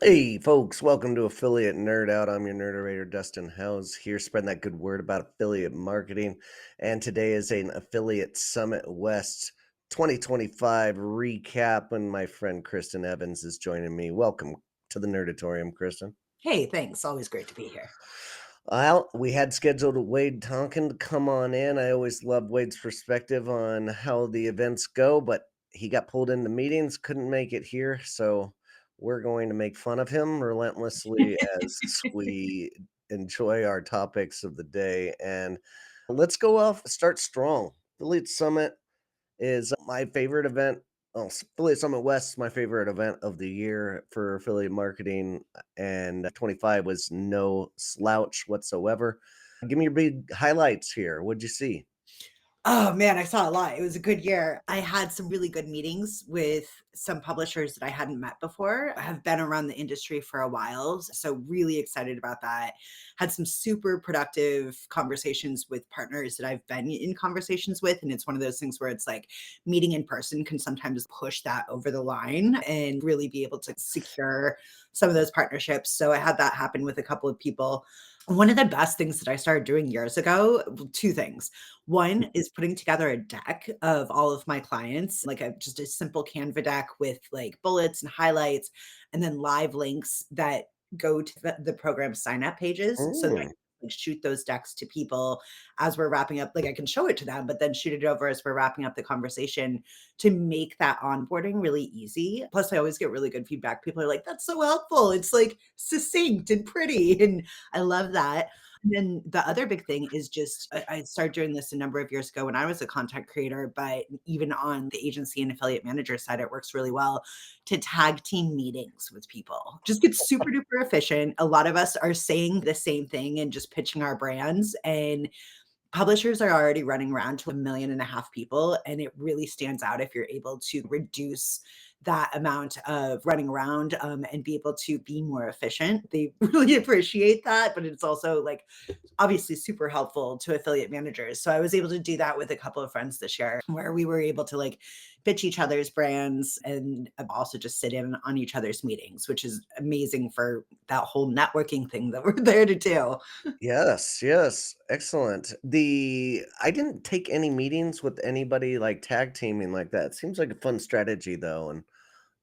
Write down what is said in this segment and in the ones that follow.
Hey, folks, welcome to Affiliate Nerd Out. I'm your nerderator, Dustin House, here spreading that good word about affiliate marketing. And today is an Affiliate Summit West 2025 recap, and my friend Kristen Evans is joining me. Welcome to the Nerdatorium, Kristen. Hey, thanks. Always great to be here. Well, we had scheduled Wade Tonkin to come on in. I always love Wade's perspective on how the events go, but he got pulled into meetings, couldn't make it here. So we're going to make fun of him relentlessly as we enjoy our topics of the day. And let's go off, start strong. Affiliate Summit is my favorite event. Oh, Affiliate Summit West is my favorite event of the year for affiliate marketing, and 25 was no slouch whatsoever. Give me your big highlights here. What'd you see? Oh man, I saw a lot. It was a good year. I had some really good meetings with some publishers that I hadn't met before. I have been around the industry for a while, so really excited about that. Had some super productive conversations with partners that I've been in conversations with, and it's one of those things where it's like meeting in person can sometimes push that over the line and really be able to secure some of those partnerships. So I had that happen with a couple of people. One of the best things that I started doing years ago, two things. One is putting together a deck of all of my clients, like just a simple Canva deck with like bullets and highlights, and then live links that go to the program sign up pages so that I Mm, can like, shoot those decks to people as we're wrapping up. Like I can show it to them, but then shoot it over as we're wrapping up the conversation to make that onboarding really easy. Plus, I always get really good feedback. People are like, that's so helpful. It's like succinct and pretty. And I love that. And then the other big thing is just I started doing this a number of years ago when I was a content creator, but even on the agency and affiliate manager side, it works really well to tag team meetings with people. Just get super duper efficient. A lot of us are saying the same thing and just pitching our brands. And publishers are already running around to 1.5 million people, and it really stands out if you're able to reduce that amount of running around, and be able to be more efficient. They really appreciate that, but it's also like obviously super helpful to affiliate managers. So I was able to do that with a couple of friends this year where we were able to like pitch each other's brands and also just sit in on each other's meetings, which is amazing for that whole networking thing that we're there to do. yes, yes, excellent. The I didn't take any meetings with anybody like tag teaming like that. Seems like a fun strategy though, and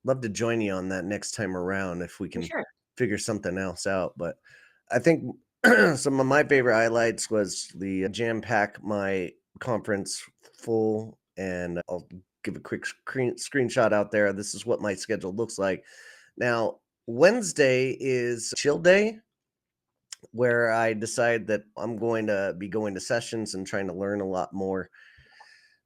love to join you on that next time around if we For can sure. figure something else out. But I think some of my favorite highlights was the jam pack my conference full, and I'll give a quick screenshot out there. This is what my schedule looks like. Now, Wednesday is chill day where I decide that I'm going to be going to sessions and trying to learn a lot more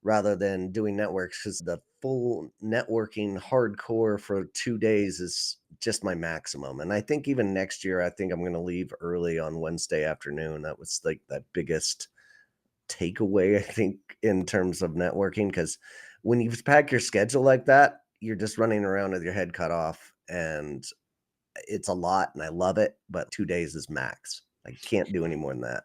rather than doing networks because the full networking hardcore for 2 days is just my maximum. And I think even next year, I think I'm going to leave early on Wednesday afternoon. That was like that biggest takeaway, I think, in terms of networking. Because when you pack your schedule like that, you're just running around with your head cut off. And it's a lot and I love it, but 2 days is max. I can't do any more than that.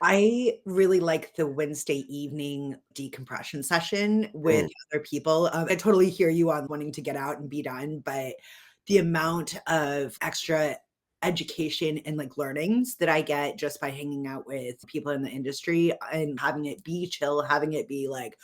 I really like the Wednesday evening decompression session with Mm, other people. I totally hear you on wanting to get out and be done, but the amount of extra education and like learnings that I get just by hanging out with people in the industry and having it be chill, having it be like,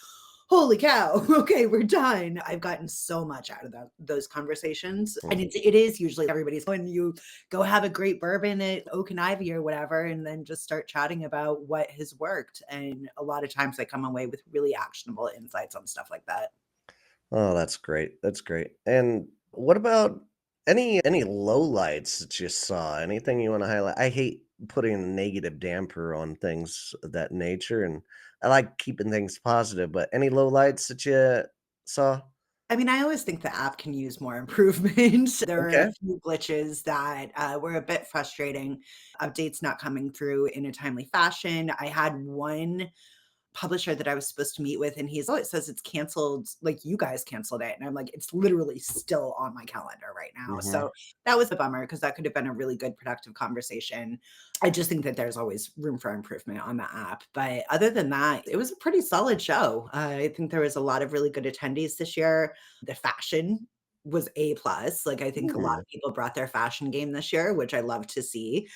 holy cow, okay, we're done. I've gotten so much out of those conversations. And mm. it is usually everybody's when you go have a great bourbon at Oak and Ivy or whatever, and then just start chatting about what has worked. And a lot of times I come away with really actionable insights on stuff like that. Oh, that's great. That's great. And what about any lowlights that you saw? Anything you want to highlight? I hate putting a negative damper on things of that nature, and I like keeping things positive. But any lowlights that you saw? I mean, I always think the app can use more improvement. There are a Okay. few glitches that were a bit frustrating. Updates not coming through in a timely fashion. I had one publisher that I was supposed to meet with, and he's, "Oh, it says it's canceled, like, you guys canceled it." And I'm like, "It's literally still on my calendar right now." Hmm. So that was a bummer because that could have been a really good productive conversation. I just think that there's always room for improvement on the app. But other than that, it was a pretty solid show. I think there was a lot of really good attendees this year. The fashion was A plus. Like, I think a lot Mm. of people brought their fashion game this year, which I love to see.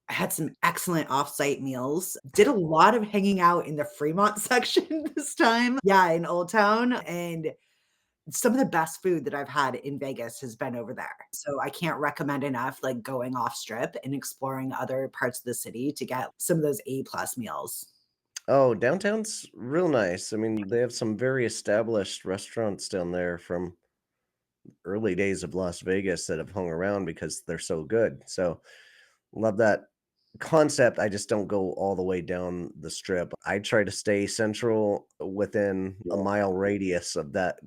I had some excellent offsite meals. Did a lot of hanging out in the Fremont section this time. Yeah, in Old Town, and some of the best food that I've had in Vegas has been over there. So I can't recommend enough, like, going off strip and exploring other parts of the city to get some of those A plus meals. Oh, downtown's real nice. I mean, they have some very established restaurants down there from early days of Las Vegas that have hung around because they're so good. So, love that concept. I just don't go all the way down the strip. I try to stay central within a Yeah. mile radius of that,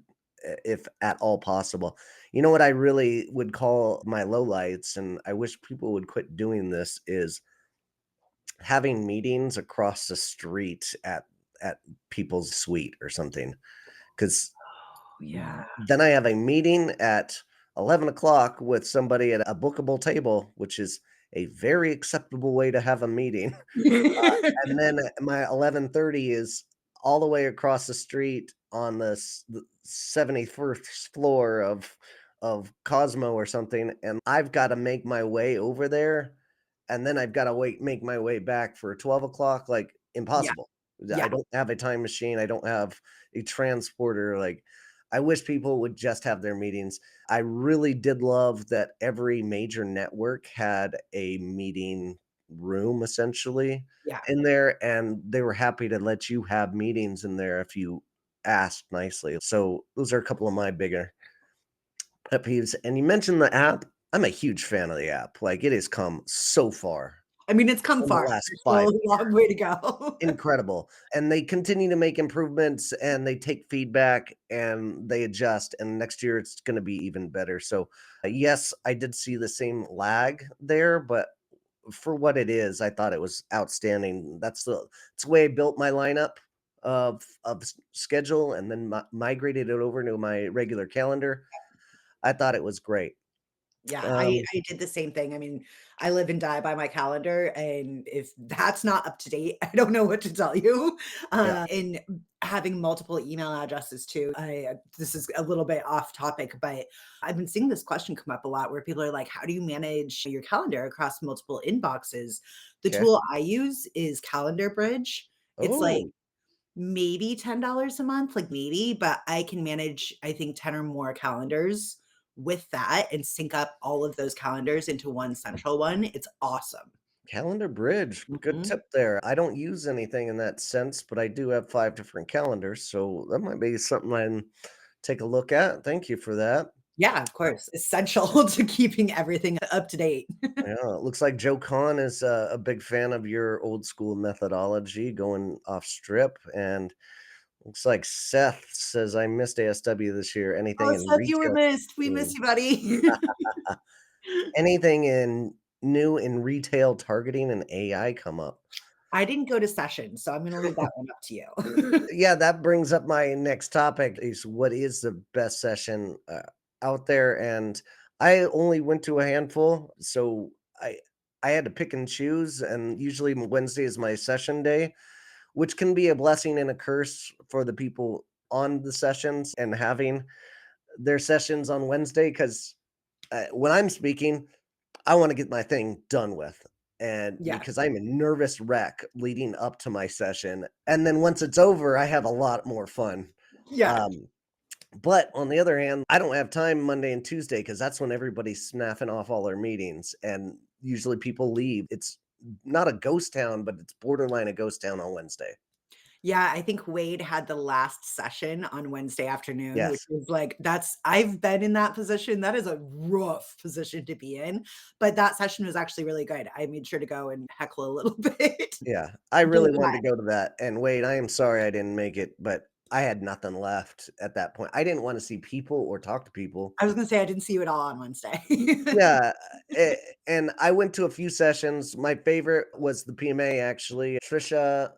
if at all possible. You know what I really would call my lowlights, and I wish people would quit doing this, is having meetings across the street at people's suite or something. Because Oh, yeah. then I have a meeting at 11 o'clock with somebody at a bookable table, which is a very acceptable way to have a meeting. And then my 11:30 is all the way across the street on the 71st floor of Cosmo or something, and I've gotta make my way over there, and then I've gotta make my way back for 12 o'clock. Like, Yeah, impossible. I yeah. don't have a time machine, I don't have a transporter. Like, I wish people would just have their meetings. I really did love that every major network had a meeting room, essentially, Yeah. in there, and they were happy to let you have meetings in there if you asked nicely. So those are a couple of my bigger pet peeves. And you mentioned the app. I'm a huge fan of the app. Like, it has come so far I mean, it's come in the far. last There's still 5 a long way to go. incredible. And they continue to make improvements, and they take feedback, and they adjust, and next year it's gonna be even better. So, yes, I did see the same lag there, but for what it is, I thought it was outstanding. It's the way I built my lineup of schedule, and then migrated it over to my regular calendar. I thought it was great. Yeah, I Um, I did the same thing. I mean, I live and die by my calendar, and if that's not up to date, I don't know what to tell you. yeah, And having multiple email addresses too. This is a little bit off topic, but I've been seeing this question come up a lot where people are like, "How do you manage your calendar across multiple inboxes?" The okay. tool I use is Calendar Bridge. It's like Oh, maybe $10 a month, like maybe, but I can manage, I think, 10 or more calendars with that and sync up all of those calendars into one central one. It's awesome. Calendar Bridge. Good Mhm. tip there. I don't use anything in that sense, but I do have 5 different calendars, so that might be something I can take a look at. Thank you for that. Yeah, of course. Essential to keeping everything up to date. Yeah, it looks like Joe Kahn is a big fan of your old school methodology going off strip. And looks like Seth says, I missed ASW this year. Anything Oh, in Seth, you were retail missed. We miss targeting? you, buddy. Anything in new in retail targeting and AI come up? I didn't go to session, so I'm gonna leave that one up to you. Yeah, that brings up my next topic is what is the best session out there? And I only went to a handful, so I had to pick and choose, and usually Wednesday is my session day, which can be a blessing and a curse for the people on the sessions and having their sessions on Wednesday. Because when I'm speaking, I want to get my thing done with. And Yeah, because I'm a nervous wreck leading up to my session. And then once it's over, I have a lot more fun. yeah. Um, but on the other hand, I don't have time Monday and Tuesday because that's when everybody's snapping off all their meetings. And usually people leave. It's not a ghost town, but it's borderline a ghost town on Wednesday. Yeah, I think Wade had the last session on Wednesday afternoon, which Yes. is like I've been in that position. That is a rough position to be in, but that session was actually really good. I made sure to go and heckle a little bit. Yeah, I But really yeah, wanted to go to that, and Wade, I am sorry I didn't make it, but I had nothing left at that point. I didn't wanna see people or talk to people. I was gonna say I didn't see you at all on Wednesday. Yeah, and I went to a few sessions. My favorite was the PMA, actually. Trisha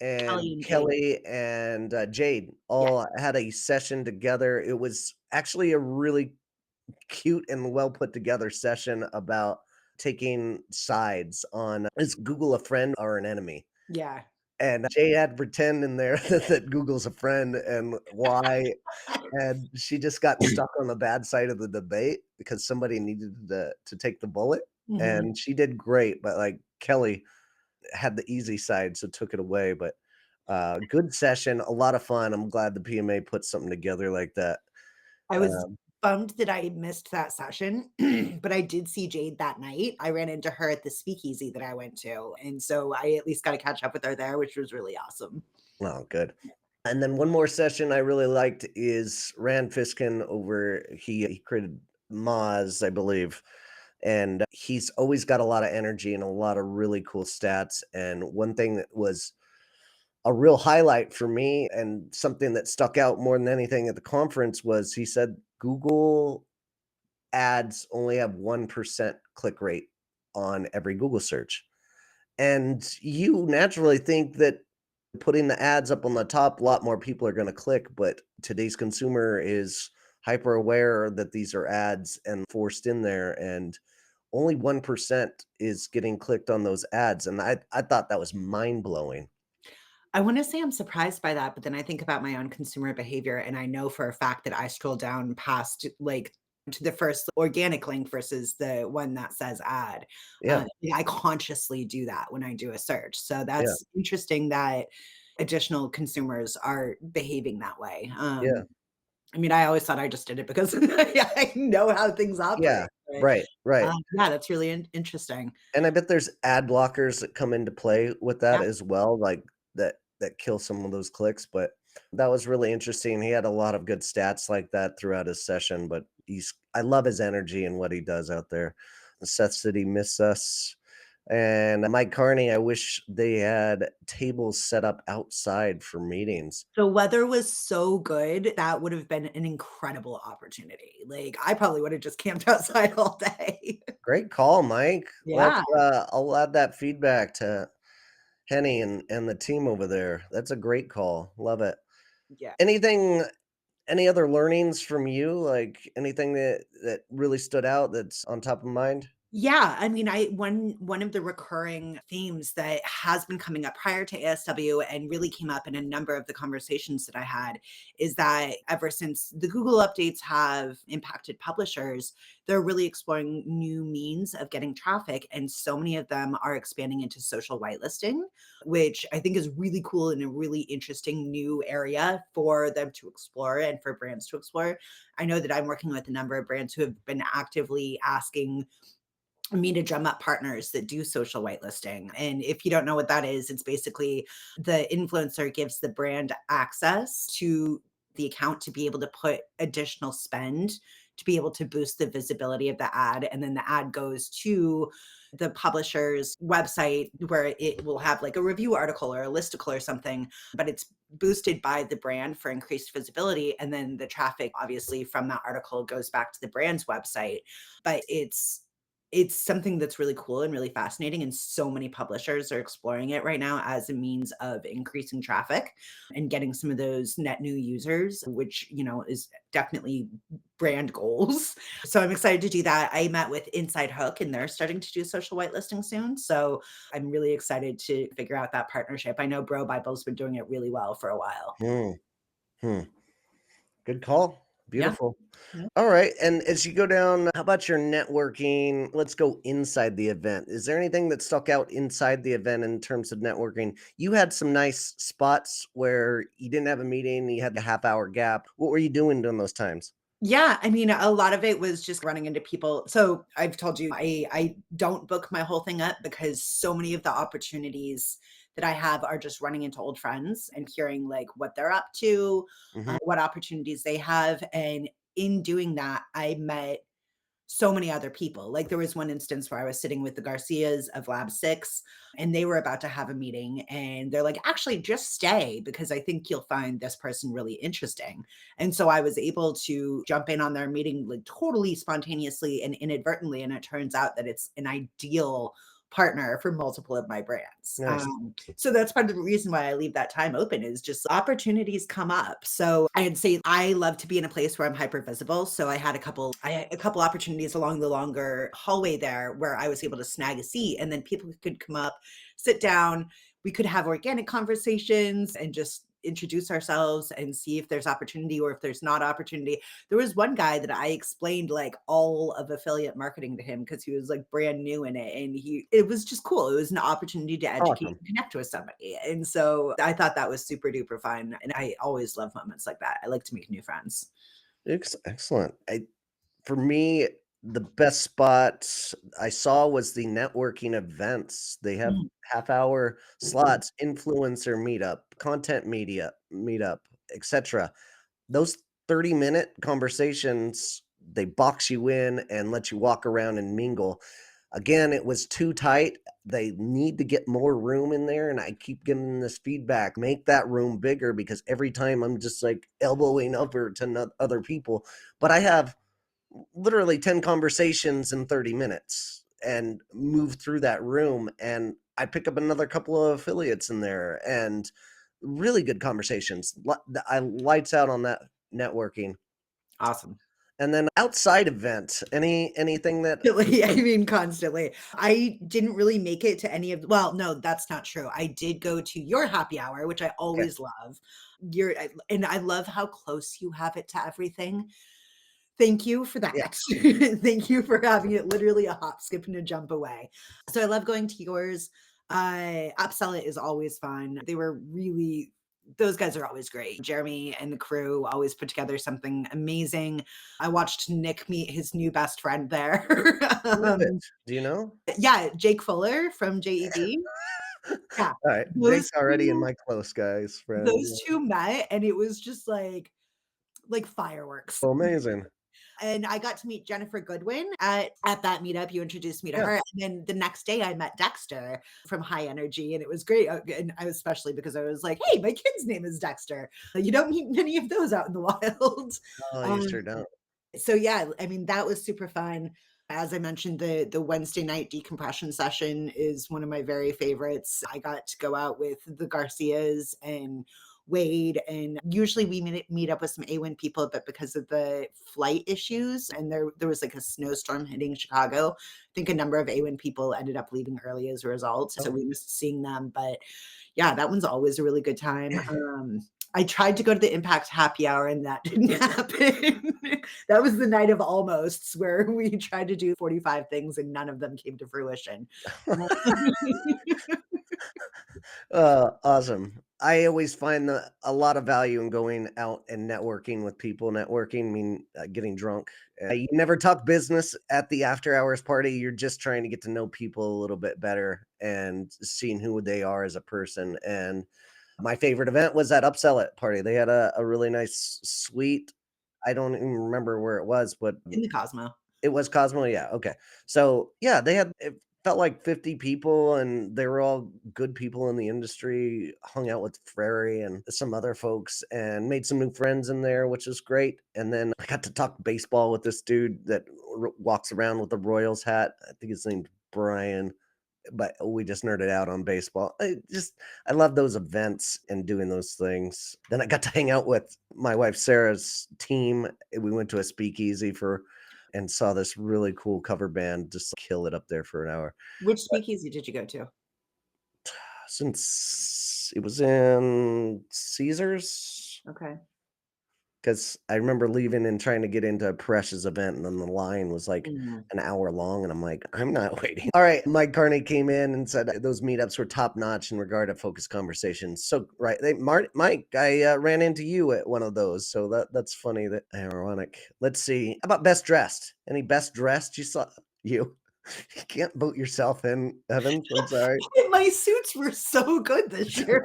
Kelly and and Jade. Kelly and, Jade Yeah. all had a session together. It was actually a really cute and well put together session about taking sides on, is Google a friend or an enemy? Yeah. and Jay had pretend in there that Google's a friend and why, and she just got stuck on the bad side of the debate because somebody needed to take the bullet, Mhm. and she did great, but, like, Kelly had the easy side, so took it away, but, good session, a lot of fun. I'm glad the PMA put something together like that. I was Um, bummed that I missed that session, but I did see Jade that night. I ran into her at the speakeasy that I went to, and so I at least got to catch up with her there, which was really awesome. oh, good. And then one more session I really liked is Rand Fiskin over he created Moz, I believe, and he's always got a lot of energy and a lot of really cool stats, and one thing that was a real highlight for me and something that stuck out more than anything at the conference was he said Google ads only have 1% click rate on every Google search. And you naturally think that putting the ads up on the top, a lot more people are going to click, but today's consumer is hyper aware that these are ads and forced in there, and only 1% is getting clicked on those ads. And I thought that was mind blowing. I wanna say I'm surprised by that, but then I think about my own consumer behavior, and I know for a fact that I scroll down past, like, to the first organic link versus the one that says ad. Yeah. Yeah, I consciously do that when I do a search, so Yeah. that's interesting that additional consumers are behaving that way. Yeah. I mean, I always thought I just did it because I know how things Yeah. operate, but, Right. Right. yeah, that's really interesting. And I bet there's ad blockers that come into play with that Yeah. as well, like that kill some of those clicks. But that was really interesting. He had a lot of good stats like that throughout his session. But I love his energy and what he does out there. Seth City miss us. And Mike Carney, I wish they had tables set up outside for meetings. The weather was so good, that would have been an incredible opportunity. Like, I probably would have just camped outside all day. Great call, Mike. Yeah, I'll add that feedback to Henny and the team over there. That's a great call. Love it. yeah. Anything any other learnings from you? Like anything that really stood out that's on top of mind? Yeah, I mean, I one of the recurring themes that has been coming up prior to ASW and really came up in a number of the conversations that I had is that ever since the Google updates have impacted publishers, they're really exploring new means of getting traffic, and so many of them are expanding into social whitelisting, which I think is really cool and a really interesting new area for them to explore and for brands to explore. I know that I'm working with a number of brands who have been actively asking me to drum up partners that do social whitelisting. And if you don't know what that is, it's basically the influencer gives the brand access to the account to be able to put additional spend to be able to boost the visibility of the ad. And then the ad goes to the publisher's website where it will have like a review article or a listicle or something, but it's boosted by the brand for increased visibility. And then the traffic, obviously, from that article goes back to the brand's website. But it's something that's really cool and really fascinating, and so many publishers are exploring it right now as a means of increasing traffic and getting some of those net new users, which, is definitely brand goals. So I'm excited to do that. I met with Inside Hook, and they're starting to do social whitelisting soon, so I'm really excited to figure out that partnership. I know Bro Bible's been doing it really well for a while. Hmm. Hmm. Good call. Yeah. Beautiful. All right. And as you go down, how about your networking? Let's go inside the event. Is there anything that stuck out inside the event in terms of networking? You had some nice spots where you didn't have a meeting, you had the half hour gap. What were you doing during those times? Yeah, I mean, a lot of it was just running into people. So I've told you I don't book my whole thing up because so many of the opportunities that I have are just running into old friends and hearing like what they're up to, Hmm. what opportunities they have. And in doing that, I met so many other people. Like there was one instance where I was sitting with the Garcias of Lab 6 and they were about to have a meeting and they're like, "Actually, just stay because I think you'll find this person really interesting." And so I was able to jump in on their meeting like totally spontaneously and inadvertently, and it turns out that it's an ideal partner for multiple of my brands. Nice. So that's part of the reason why I leave that time open is just opportunities come up. So I'd say I love to be in a place where I'm hyper visible. So I had a couple opportunities along the longer hallway there where I was able to snag a seat and then people could come up, sit down. we could have organic conversations and just introduce ourselves and see if there's opportunity or if there's not opportunity. There was one guy that I explained like all of affiliate marketing to him because he was like brand new in it, and it was just cool. It was an opportunity to educate Awesome. and connect with somebody. And so I thought that was super duper fun. And I always love moments like that. I like to make new friends. Excellent. For me, the best spots I saw was the networking events. They have Mm. half-hour slots, influencer meetup, content media meetup, etc. Those 30-minute conversations, they box you in and let you walk around and mingle. Again, it was too tight. They need to get more room in there, and I keep getting this feedback. Make that room bigger because every time I'm just like elbowing over to other people, but I have literally 10 conversations in 30 minutes and move through that room, and I pick up another couple of affiliates in there and really good conversations. I lights out on that networking. Awesome. And then outside event, anything that Constantly, I mean, constantly. I didn't really make it to any of well, no, that's not true. I did go to your happy hour, which I okay, always love. And I love how close you have it to everything. Thank you for yeah, that. Thank you for having it literally a hop, skip, and a jump away. So I love going to yours. Upsell It is always fun. They were really those guys are always great. Jeremy and the crew always put together something amazing. I watched Nick meet his new best friend there. who is it? um, Do you know? yeah, Jake Fuller from JED. Yeah, Alright, those Jake's already in 2 my close guys friends. those 2 met, and it was just like fireworks. Amazing. And I got to meet Jennifer Goodwin at that meetup. You introduced me to Yeah. her, and then the next day I met Dexter from High Energy, and it was great. And I especially because I was like, "Hey, my kid's name is Dexter." You don't meet many of those out in the wild. Oh, you Um, sure don't. so yeah, I mean that was super fun. As I mentioned, the Wednesday night decompression session is one of my very favorites. I got to go out with the Garcias and Wade, and usually we meet up with some AWIN people, but because of the flight issues and there was like a snowstorm hitting Chicago, I think a number of AWIN people ended up leaving early as a result. So Oh, we missed seeing them. But yeah, that one's always a really good time. I tried to go to the Impact happy hour and that didn't happen. That was the night of almosts where we tried to do 45 things and none of them came to fruition. awesome. I always find a lot of value in going out and networking with people. Networking mean getting drunk. You never talk business at the after hours party. You're just trying to get to know people a little bit better and seeing who they are as a person. And my favorite event was that Upsell It party. They had a really nice suite. I don't even remember where it was, but In the Cosmo. it was Cosmo, yeah, okay. So, yeah, they had it felt like 50 people, and they were all good people in the industry, hung out with Frary and some other folks, and made some new friends in there, which is great, and then I got to talk baseball with this dude that walks around with a Royals hat. I think his name's Brian, but we just nerded out on baseball. I love those events and doing those things. Then I got to hang out with my wife Sarah's team. We went to a speakeasy for and saw this really cool cover band just kill it up there for an hour. Which speakeasy did you go to? Since it was in Caesars, Okay. because I remember leaving and trying to get into Paresh's event, and then the line was like Mm. an hour long, and I'm like, I'm not waiting. All right, Mike Carney came in and said those meetups were top notch in regard to focused conversations. So right, Mike, I ran into you at one of those, so that's funny. That ironic. Let's see, how about best dressed? Any best dressed you saw? You. You can't vote yourself in, Evans. I'm sorry. My suits were so good this year.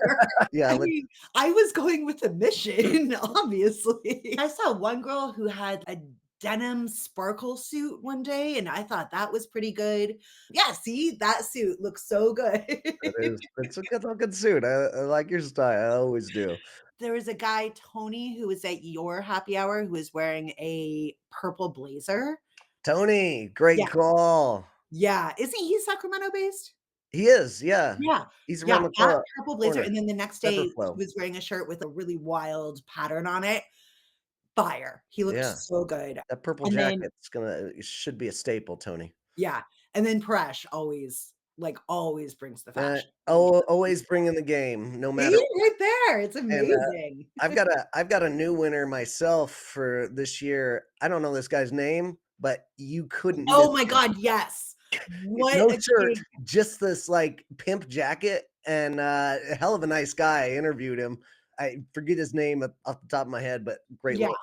Yeah, I let's. mean, I was going with a mission, obviously. I saw one girl who had a denim sparkle suit one day, and I thought that was pretty good. Yeah, see, that suit looks so good. It is. It's a good looking suit. I like your style. I always do. There was a guy, Tony, who was at your happy hour who was wearing a purple blazer. Tony, great Yeah, call. yeah. Isn't he Sacramento based? He is, yeah. Yeah, He's around yeah, the that purple blazer, corner. and then the next day, he Pepperflow. was wearing a shirt with a really wild pattern on it. Fire. He looked Yeah, so good. that purple And then jacket's gonna it should be a staple, Tony. yeah, and then Paresh, always. like, always brings the Uh, fashion. He always bringing the game, no See? matter. Right there, it's And amazing. I've got a new winner myself for this year. I don't know this guy's name, but you couldn't miss Oh my him. god, yes. What No a shirt, king. just this like pimp jacket, and a hell of a nice guy. I interviewed him. I forget his name off the top of my head, but great Yeah, look.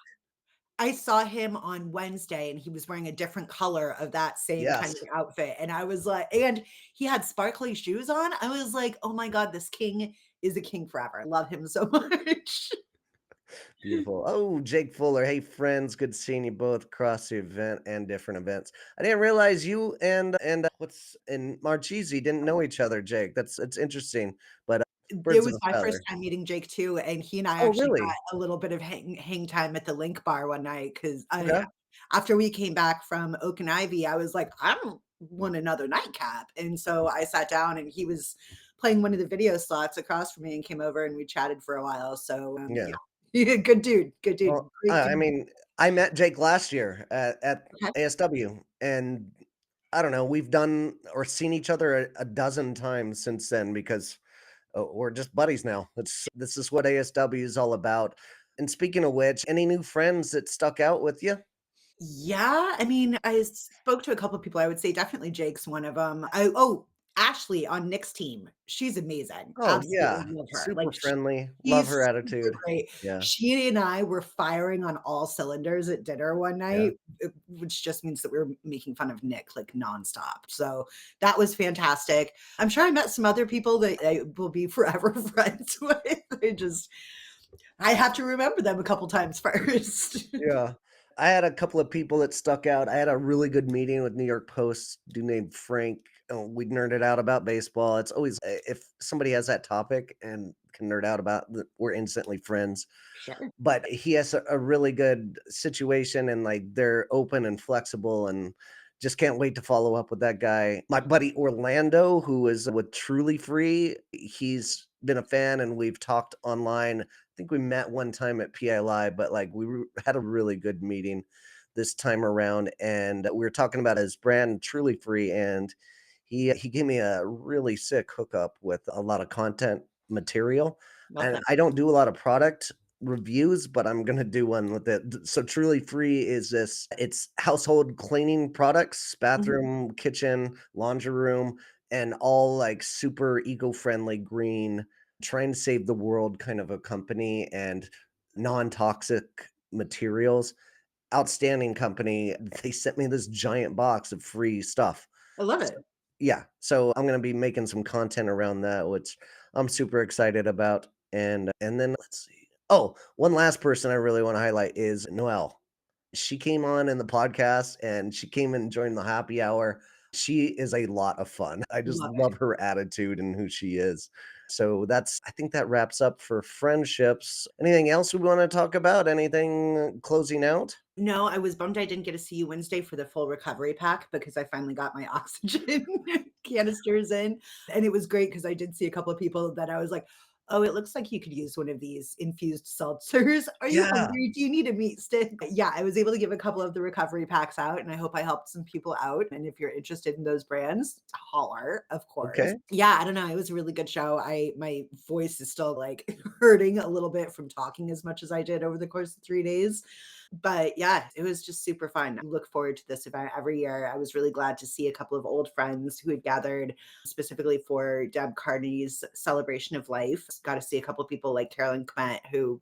I saw him on Wednesday, and he was wearing a different color of that same kind Yes, of outfit, and I was like and he had sparkly shoes on. I was like, "Oh my god, this king is a king forever." I love him so much. beautiful. Oh, Jake Fuller. Hey, friends. Good seeing you both across the event and different events. I didn't realize you and what's in Marchese didn't know each other, Jake. It's interesting, but It birds of was a my first feather. time meeting Jake too, and he and I Oh, actually really? got a little bit of hang time at the Link Bar one night 'cause I Okay. after we came back from Oak and Ivy, I was like, "I don't want another nightcap," and so I sat down and he was playing one of the video slots across from me and came over and we chatted for a while, so, Yeah. yeah. Good dude, Well, great I dude. mean, I met Jake last year at Okay. ASW, and I don't know, we've done or seen each other a dozen times since then because we're just buddies now. This is what ASW is all about. And speaking of which, any new friends that stuck out with you? Yeah, I mean, I spoke to a couple of people, I would say definitely Jake's one of them. Ashley on Nick's team, she's amazing, Oh absolutely yeah, love her, like, super friendly. Love she's her super attitude. great. Yeah, She and I were firing on all cylinders at dinner one yeah. night, which just means that we were making fun of Nick, like, nonstop, so that was fantastic. I'm sure I met some other people that I will be forever friends with. I have to remember them a couple times first. Yeah. I had a couple of people that stuck out. I had a really good meeting with New York Post dude named Frank. We nerded out about baseball. It's always if somebody has that topic and can nerd out about, we're instantly friends. Sure. But he has a really good situation, and like they're open and flexible, and just can't wait to follow up with that guy. My buddy Orlando, who is with Truly Free, he's been a fan and we've talked online. I think we met one time at PI but like had a really good meeting this time around, and we were talking about his brand Truly Free, and he gave me a really sick hookup with a lot of content material. Love And that. I don't do a lot of product reviews, but I'm gonna do one with it. So Truly Free is this, it's household cleaning products, Mhm. bathroom, kitchen, laundry room, and all like super eco-friendly, green, trying to save the world kind of a company, and non-toxic materials. Outstanding company. They sent me this giant box of free stuff. I love So it. yeah, so I'm gonna be making some content around that, which I'm super excited about. And then let's see. Oh, one last person I really want to highlight is Noelle. She came on in the podcast and she came and joined the happy hour. She is a lot of fun. I just Love love her attitude and who she is. So I think that wraps up for friendships. Anything else we want to talk about? Anything closing out? No, I was bummed I didn't get to see you Wednesday for the full recovery pack because I finally got my oxygen canisters in, and it was great because I did see a couple of people that I was like, "Oh, it looks like you could use one of these infused seltzers. Are you Yeah. hungry? Do you need a meat stick?" Yeah, I was able to give a couple of the recovery packs out, and I hope I helped some people out, and if you're interested in those brands, holler, of course. Okay. Yeah, I don't know, it was a really good show. I my voice is still, like, hurting a little bit from talking as much as I did over the course of 3 days. But yeah, it was just super fun. I look forward to this event every year. I was really glad to see a couple of old friends who had gathered specifically for Deb Carney's celebration of life. Got to see a couple of people like Carolyn Clement, who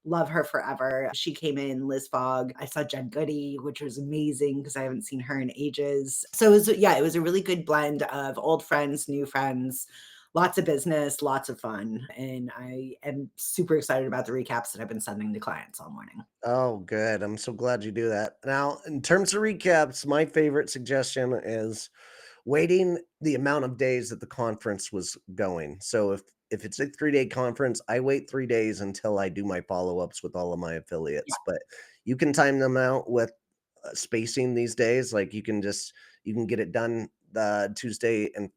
love her forever. She came in, Liz Fogg. I saw Jen Goody, which was amazing because I haven't seen her in ages. So it was a really good blend of old friends, new friends, lots of business, lots of fun. And I am super excited about the recaps that I've been sending to clients all morning. Oh, good. I'm so glad you do that. Now, in terms of recaps, my favorite suggestion is waiting the amount of days that the conference was going. So if it's a 3-day conference, I wait 3 days until I do my follow-ups with all of my affiliates, but you can time them out with spacing these days. Like you can get it done Tuesday and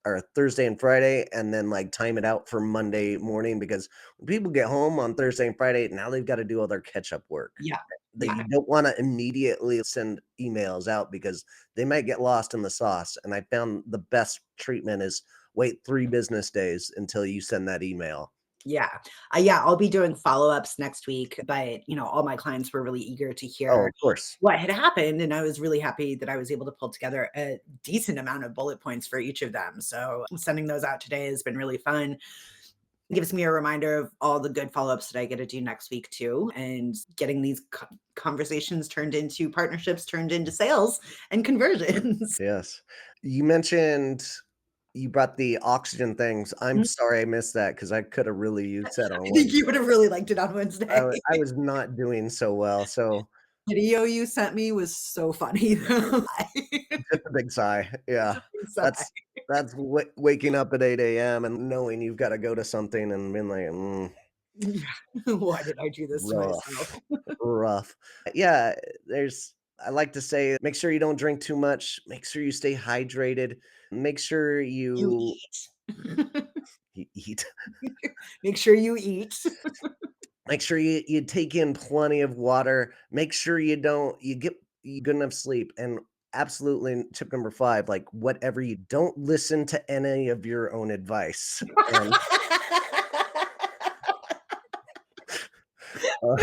or Thursday and Friday, and then like time it out for Monday morning because when people get home on Thursday and Friday, now they've got to do all their catch up work Yeah. that Yeah. you don't want to immediately send emails out because they might get lost in the sauce. And I found the best treatment is wait 3 business days until you send that email. Yeah. Yeah, I'll be doing follow-ups next week, but, all my clients were really eager to Oh, hear of course. what had happened, and I was really happy that I was able to pull together a decent amount of bullet points for each of them. So, sending those out today has been really fun. It gives me a reminder of all the good follow-ups that I get to do next week too, and getting these conversations turned into partnerships, turned into sales and conversions. Yes. You mentioned you brought the oxygen things. I'm Mhm. sorry I missed that because I could have really used that on I think you Wednesday. would have really liked it on I, Wednesday. I was not doing so well. So Video you sent me was so funny though. just a big sigh. Yeah. Inside. That's waking up at 8 a.m. and knowing you've got to go to something and being like, Yeah. Why did I do this to myself? rough, rough. Yeah, I like to say, make sure you don't drink too much. Make sure you stay hydrated. Make sure You you eat. eat. Make sure you eat. Make sure you take in plenty of water. Make sure you get you good enough sleep. And absolutely, tip number 5, like whatever you don't listen to any of your own advice. And uh,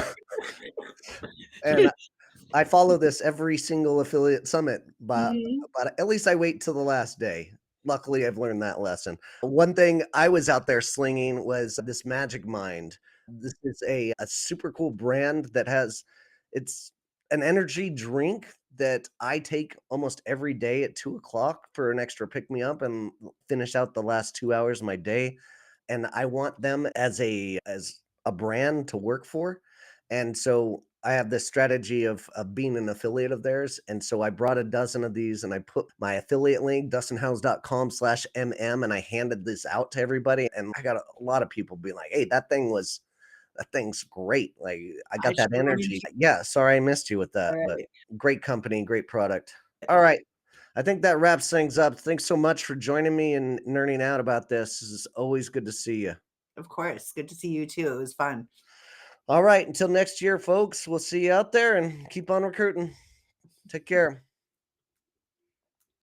and I follow this every single affiliate summit, Mhm. but at least I wait till the last day. Luckily, I've learned that lesson. One thing I was out there slinging was this Magic Mind. This is a super cool brand that has it's an energy drink that I take almost every day at 2 o'clock for an extra pick me up and finish out the last 2 hours of my day. And I want them as a brand to work for. And so I have this strategy of being an affiliate of theirs. And so I brought a dozen of these and I put my affiliate link, dustinhouse.com/MM, and I handed this out to everybody. And I got a lot of people being like, hey, that thing's great. Like I I got that should run into energy. Yeah, sorry I missed you with that, but right. great company, great product. All right. I think that wraps things up. Thanks so much for joining me and nerding out about this. This is always good to see you. Of course. Good to see you too. It was fun. All right. Until next year, folks, we'll see you out there and keep on recruiting. Take care.